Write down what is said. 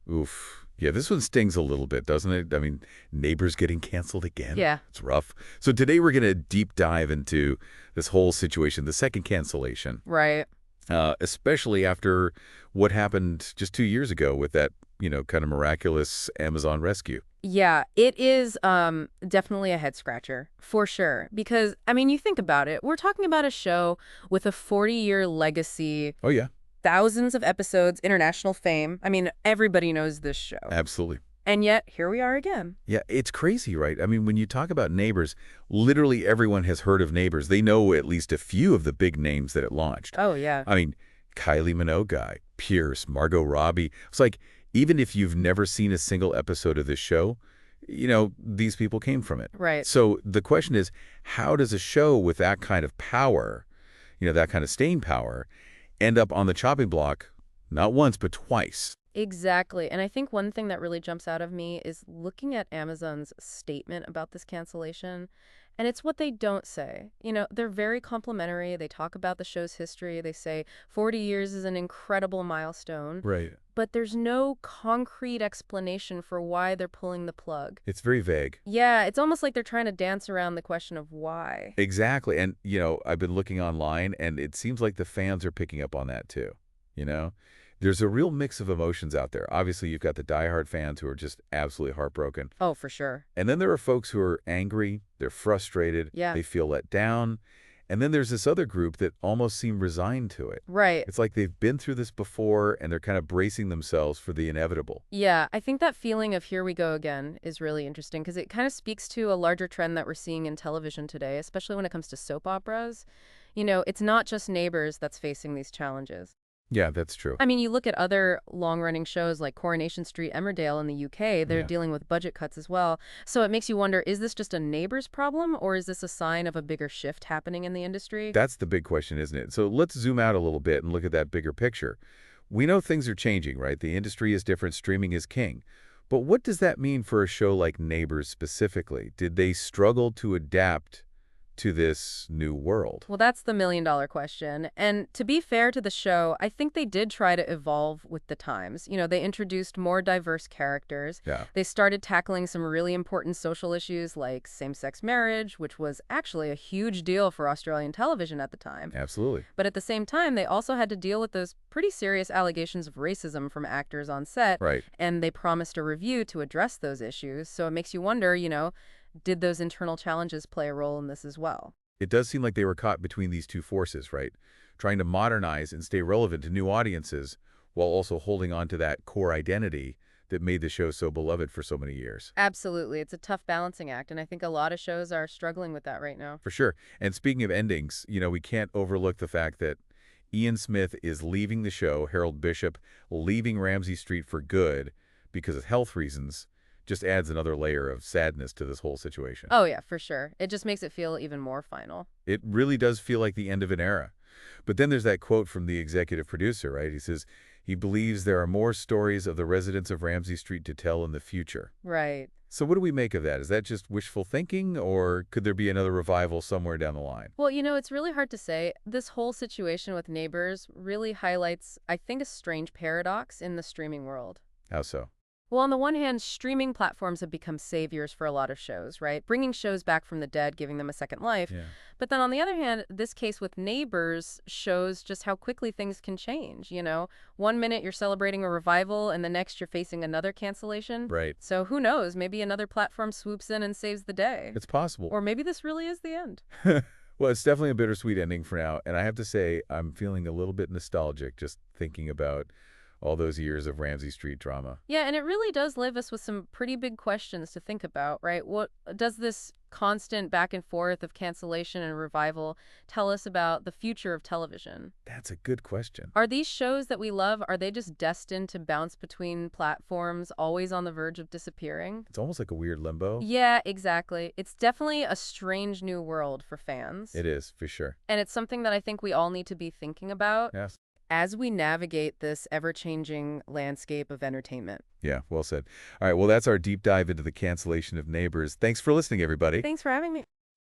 Oof. Yeah, this one stings a little bit, doesn't it? I mean, Neighbors getting canceled again? Yeah, It's rough. So today we're going to deep dive into this whole situation, the second cancellation, right. especially after what happened just 2 years ago with that, kind of miraculous Amazon rescue. Yeah, it is definitely a head scratcher for sure. Because, I mean, you think about it. We're talking about a show with a 40-year legacy, Oh, yeah, thousands of episodes, international fame. I mean, everybody knows this show. absolutely. And yet, here we are again. Yeah, it's crazy, right? I mean, when you talk about Neighbors, literally everyone has heard of Neighbors. They know at least a few of the big names that it launched. Oh, yeah. I mean, Kylie Minogue guy, Pierce, Margot Robbie. It's like, even if you've never seen a single episode of this show, these people came from it. Right. So the question is, how does a show with that kind of power, that kind of staying power, end up on the chopping block, not once, but twice? Exactly. And I think one thing that really jumps out of me is looking at Amazon's statement about this cancellation. And it's what they don't say. They're very complimentary. They talk about the show's history. They say 40 years is an incredible milestone. Right. But there's no concrete explanation for why they're pulling the plug. It's very vague. Yeah, it's almost like they're trying to dance around the question of why. Exactly. And, I've been looking online, and it seems like the fans are picking up on that too. You know? There's a real mix of emotions out there. Obviously, you've got the diehard fans who are just absolutely heartbroken. Oh, for sure. And then there are folks who are angry, they're frustrated, Yeah. they feel let down. And then there's this other group that almost seem resigned to it. Right. It's like they've been through this before, and they're kind of bracing themselves for the inevitable. Yeah, I think that feeling of here we go again is really interesting because it kind of speaks to a larger trend that we're seeing in television today, especially when it comes to soap operas. It's not just Neighbors that's facing these challenges. Yeah, that's true. I mean, you look at other long-running shows like Coronation Street, Emmerdale in the UK, they're Yeah. dealing with budget cuts as well. So it makes you wonder, is this just a Neighbors problem, or is this a sign of a bigger shift happening in the industry? That's the big question, isn't it? So let's zoom out a little bit and look at that bigger picture. We know things are changing, right? The industry is different, streaming is king. But what does that mean for a show like Neighbors specifically? Did they struggle to adapt to this new world? Well, that's the million-dollar question. And to be fair to the show, I think they did try to evolve with the times. They introduced more diverse characters. Yeah. They started tackling some really important social issues like same-sex marriage, which was actually a huge deal for Australian television at the time. Absolutely. But at the same time, they also had to deal with those pretty serious allegations of racism from actors on set. Right. And they promised a review to address those issues. So it makes you wonder, did those internal challenges play a role in this as well? It does seem like they were caught between these two forces, right? Trying to modernize and stay relevant to new audiences while also holding on to that core identity that made the show so beloved for so many years. Absolutely. It's a tough balancing act, and I think a lot of shows are struggling with that right now. For sure. And speaking of endings, we can't overlook the fact that Ian Smith is leaving the show, Harold Bishop leaving Ramsay Street for good because of health reasons. Just adds another layer of sadness to this whole situation. Oh, yeah, for sure. It just makes it feel even more final. It really does feel like the end of an era. But then there's that quote from the executive producer, right? He says he believes there are more stories of the residents of Ramsay Street to tell in the future. Right. So what do we make of that? Is that just wishful thinking, or could there be another revival somewhere down the line? Well, it's really hard to say. This whole situation with Neighbors really highlights, I think, a strange paradox in the streaming world. How so? Well, on the one hand, streaming platforms have become saviors for a lot of shows, right? Bringing shows back from the dead, giving them a second life. Yeah. But then on the other hand, this case with Neighbors shows just how quickly things can change, 1 minute you're celebrating a revival and the next you're facing another cancellation. Right. So who knows? Maybe another platform swoops in and saves the day. It's possible. Or maybe this really is the end. Well, it's definitely a bittersweet ending for now. And I have to say, I'm feeling a little bit nostalgic just thinking about all those years of Ramsay Street drama. Yeah, and it really does leave us with some pretty big questions to think about, right? What does this constant back and forth of cancellation and revival tell us about the future of television? That's a good question. Are these shows that we love, are they just destined to bounce between platforms, always on the verge of disappearing? It's almost like a weird limbo. Yeah, exactly. It's definitely a strange new world for fans. It is, for sure. And it's something that I think we all need to be thinking about Yes. as we navigate this ever-changing landscape of entertainment. Yeah, well said. All right, well, that's our deep dive into the cancellation of Neighbors. Thanks for listening, everybody. Thanks for having me.